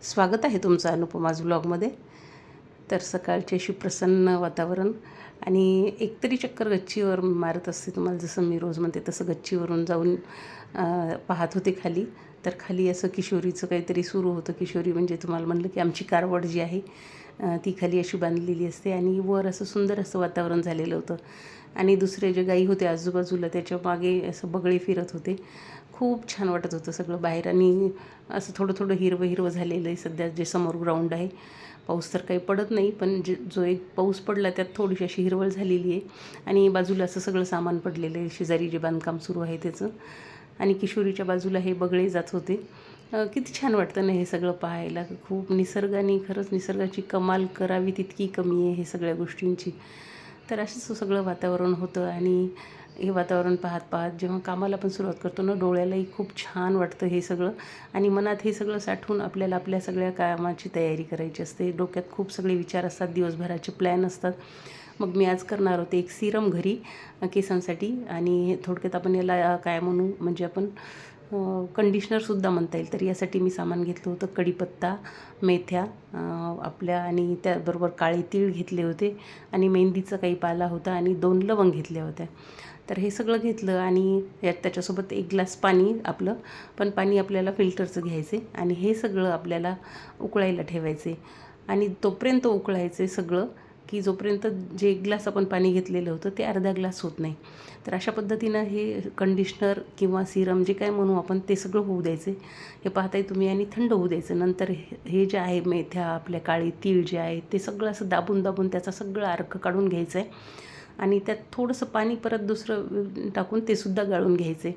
स्वागत आहे तुमचं अनुपमाज व्लॉगमध्ये. तर सकाळचे अशी प्रसन्न वातावरण आणि एकतरी चक्कर गच्चीवर मारत असते. तुम्हाला जसं मी रोज म्हणते तसं गच्चीवरून जाऊन पाहत होते खाली. तर खाली असं किशोरीचं काहीतरी सुरू होतं. किशोरी म्हणजे तुम्हाला म्हणलं की आमची कारवड जी आहे ती खाली अशी बांधलेली असते आणि वर असं सुंदर असं वातावरण झालेलं होतं. आणि दुसरे जे गाई होते आजूबाजूला त्याच्या मागे असं बगळे फिरत होते. खूप छान वाटत होतं सगळं बाहेर. आणि असं थोडं थोडं हिरवं हिरवं झालेलं आहे सध्या जे समोर ग्राउंड आहे. पाऊस तर काही पडत नाही, पण जो एक पाऊस पडला त्यात थोडीशी अशी हिरवळ झालेली आहे. आणि बाजूला असं सगळं सामान पडलेलं आहे, शेजारी जे बांधकाम सुरू आहे त्याचं. आणि किशोरीच्या बाजूला हे बगळे जात होते. किती छान वाटतं ना हे सगळं पाहायला. खूप निसर्गाने, खरंच निसर्गाची कमाल करावी तितकी कमी आहे हे सगळ्या गोष्टींची. तर असंच सगळं वातावरण होतं. आणि हे वातावरण पाहत पाहत जेव्हा कामाला पण सुरुवात करतो ना, डोळ्यालाही खूप छान वाटतं हे सगळं. आणि मनात हे सगळं साठवून आपल्याला आपल्या सगळ्या कामाची तयारी करायची असते. डोक्यात खूप सगळे विचार असतात, दिवसभराचे प्लॅन असतात. मग मी आज करणार होते एक सिरम घरी केसांसाठी. आणि थोडक्यात आपण याला काय म्हणू, म्हणजे आपण कंडिशनरसुद्धा म्हणता येईल. तर यासाठी मी सामान घेतलं होतं कढीपत्ता, मेथ्या आपल्या, आणि त्याबरोबर काळे तीळ घेतले होते, आणि मेहंदीचा काही पाला होता, आणि 2 लवंग घेतल्या होत्या. तर हे सगळं घेतलं आणि त्याच्यासोबत 1 ग्लास पाणी आपलं, पण पाणी आपल्याला फिल्टरचं घ्यायचे. आणि हे सगळं आपल्याला उकळायला ठेवायचे. आणि तोपर्यंत उकळायचे सगळं की जोपर्यंत जे 1 ग्लास आपण पाणी घेतलेलं होतं ते अर्धा ग्लास होत नाही. तर अशा पद्धतीनं हे कंडिशनर किंवा सिरम जे काय म्हणू आपण ते सगळं होऊ द्यायचे. हे पाहताय तुम्ही. आणि थंड होऊ द्यायचं. नंतर हे जे आहे मेथ्या, आपल्या काळे तीळ जे आहे ते सगळं असं दाबून दाबून त्याचा सगळं अर्क काढून घ्यायचं आहे. आणि त्यात थोडंसं पाणी परत दुसरं टाकून ते सुद्धा गाळून घ्यायचे.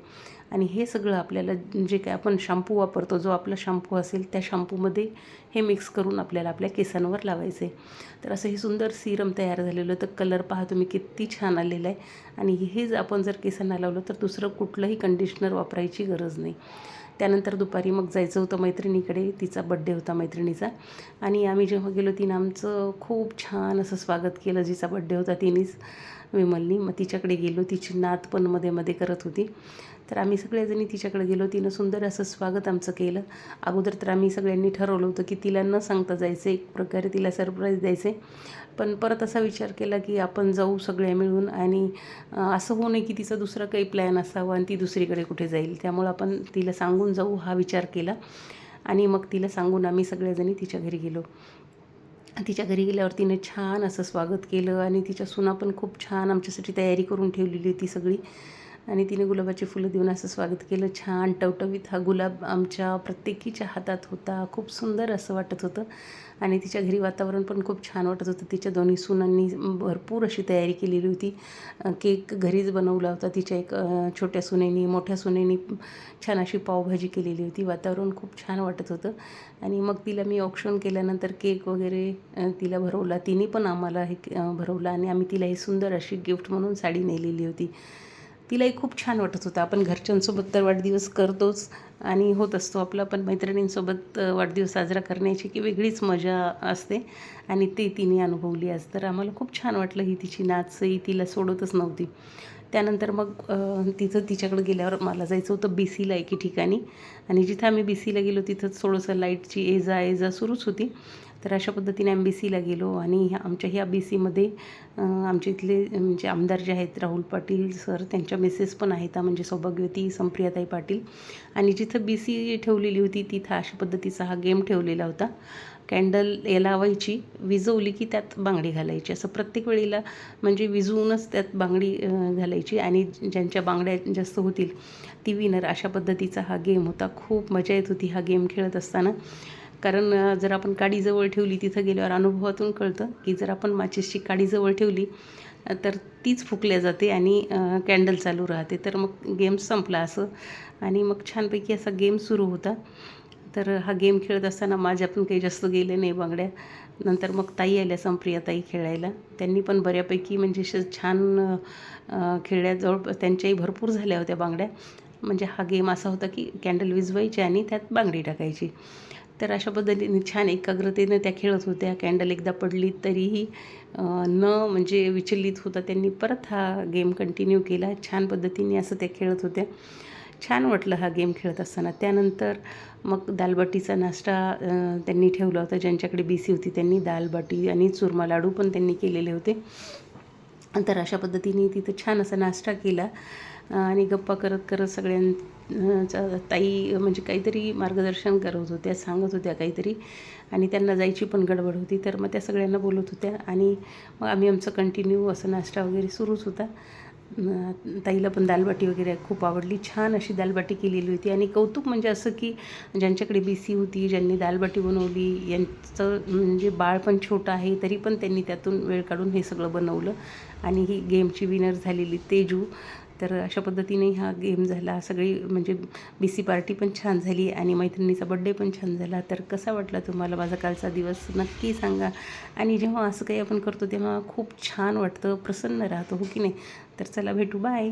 आणि हे सगळं आपल्याला जे काय आपण शॅम्पू वापरतो, जो आपला शॅम्पू असेल त्या शॅम्पूमध्ये हे मिक्स करून आपल्याला आपल्या केसांवर लावायचे. तर असं हे सुंदर सिरम तयार झालेलं. तर कलर पहा तुम्ही किती छान आलेला आहे. आणि हे आपण जर केसांना लावलं तर दुसरं कुठलंही कंडिशनर वापरायची गरज नाही. त्यानंतर दुपारी मग जायचं होतं मैत्रिणीकडे. तिचा बड्डे होता मैत्रिणीचा. आणि आम्ही जेव्हा गेलो तिनं आमचं खूप छान असं स्वागत केलं. जिचा बड्डे होता तिनेच, विमलनी. मग तिच्याकडे गेलो. तिची नात पण मध्ये मध्ये करत होती. तर आम्ही सगळ्याजणी तिच्याकडे गेलो. तिनं सुंदर असं स्वागत आमचं केलं. अगोदर तर आम्ही सगळ्यांनी ठरवलं होतं की तिला न सांगता जायचं, एक प्रकारे तिला सरप्राईज द्यायचे. पण परत असा विचार केला की आपण जाऊ सगळ्या मिळून. आणि असं होऊ नये की तिचा दुसरा काही प्लॅन असावा आणि ती दुसरीकडे कुठे जाईल. त्यामुळं आपण तिला सांगून जाऊ हा विचार केला. आणि मग तिला सांगून आम्ही सगळ्याजणी तिच्या घरी गेलो. तिच्या घरी गेल्यावर तिने छान असं स्वागत केलं. आणि तिच्या सुना पण खूप छान आमच्यासाठी तयारी करून ठेवलेली होती सगळी. आणि तिने गुलाबाची फुलं देऊन असं स्वागत केलं. छान टवटवीत हा गुलाब आमच्या प्रत्येकीच्या हातात होता. खूप सुंदर असं वाटत होतं. आणि तिच्या घरी वातावरण पण खूप छान वाटत होतं. तिच्या दोन्ही सुनांनी भरपूर अशी तयारी केलेली होती. केक घरीच बनवला होता. तिच्या एक छोट्या सुनेनी, मोठ्या सुनेनी छान अशी पावभाजी केलेली होती. वातावरण खूप छान वाटत होतं. आणि मग तिला मी औक्षण केल्यानंतर केक वगैरे तिला भरवला. तिने पण आम्हाला हे भरवलं. आणि आम्ही तिला ही सुंदर अशी गिफ्ट म्हणून साडी नेलेली होती. तिलाही खूप छान वाटत होतं. आपण घरच्यांसोबत तर वाढदिवस करतोच आणि होत असतो आपला, पण मैत्रिणींसोबत वाढदिवस साजरा करण्याची की वेगळीच मजा असते. आणि ते तिने अनुभवली आज. तर आम्हाला खूप छान वाटलं. ही तिची नाचही तिला सोडतच नव्हती. त्यानंतर मग तिच्याकडे गेल्यावर मला जायचं होतं BCला एके ठिकाणी. आणि जिथं आम्ही BCला गेलो तिथंच थोडंसं लाईटची ये जा सुरूच होती. तर अशा पद्धतीने आम्ही BCला गेलो. आणि आमच्या ह्या BCमध्ये आमच्या इथले म्हणजे आमदार जे आहेत राहुल पाटील सर, त्यांच्या मिसेस पण आहेत, म्हणजे सौभाग्यवती संप्रियाताई पाटील. आणि जिथं BC ठेवलेली होती तिथं अशा पद्धतीचा हा गेम ठेवलेला होता. कॅन्डल लावायची, विझवली की त्यात बांगडी घालायची. असं प्रत्येक वेळेला म्हणजे विझवूनच त्यात बांगडी घालायची. आणि ज्यांच्या बांगड्या जास्त होतील ती विनर. अशा पद्धतीचा हा गेम होता. खूप मजा येत होती हा गेम खेळत असताना. कारण जर आपण काडी जवळ ठेवली, तिथं गेल्यावर अनुभवातून कळतं की जर आपण माचीसची काडी जवळ ठेवली तर तीच फुकल्या जाते आणि कॅन्डल चालू राहते. तर मग गेम संपला असं. आणि मग छानपैकी असा गेम सुरू होता. तर हा गेम खेळत असताना माझ्या पण काही जास्त गेले नाही बांगड्या. नंतर मग ताई आल्या, संप्रियाताई, खेळायला. त्यांनी पण बऱ्यापैकी म्हणजे छान खेळल्या. जवळ त्यांच्याही भरपूर झाल्या होत्या बांगड्या. म्हणजे हा गेम असा होता की कॅन्डल विझवायची आणि त्यात बांगडी टाकायची. तर अशा पद्धतीने छान एकाग्रतेने त्या खेळत होत्या. कॅन्डल एकदा पडली तरीही न म्हणजे विचलित होता त्यांनी परत हा गेम कंटिन्यू केला. छान पद्धतीने असं त्या खेळत होत्या. छान वाटलं हा गेम खेळत असताना. त्यानंतर मग दालबाटीचा नाश्ता त्यांनी ठेवला होता. ज्यांच्याकडे BC होती त्यांनी दालबाटी आणि चुरमा लाडू पण त्यांनी केलेले होते. तर अशा पद्धतीने तिथं छान असा नाश्ता केला आणि गप्पा करत करत सगळ्यांचा ताई म्हणजे काहीतरी मार्गदर्शन करत होत्या, सांगत होत्या काहीतरी आणि त्यांना जायची पण गडबड होती. तर मग त्या सगळ्यांना बोलत होत्या आणि मग आम्ही आमचं कंटिन्यू असं नाश्ता वगैरे सुरूच होता. ताईला पण दालबाटी वगैरे खूप आवडली. छान अशी दालबाटी केलेली होती आणि कौतुक म्हणजे असं की ज्यांच्याकडे BC होती, ज्यांनी दालबाटी बनवली, यांचं म्हणजे बाळ पण छोटं आहे, तरी पण त्यांनी त्यातून वेळ काढून हे सगळं बनवलं आणि ही गेमची विनर झालेली तेजू. तर अशा पद्धतीने हा गेम झाला. सगळी म्हणजे BC पार्टी पण छान झाली आणि मैत्रिणीचा बड्डे पण छान झाला. तर कसा वाटला तुम्हाला माझा कालचा दिवस नक्की सांगा. आणि जेव्हा असं काही आपण करतो तेव्हा खूप छान वाटतं, प्रसन्न राहतो, हो की नाही? तर चला भेटू, बाय.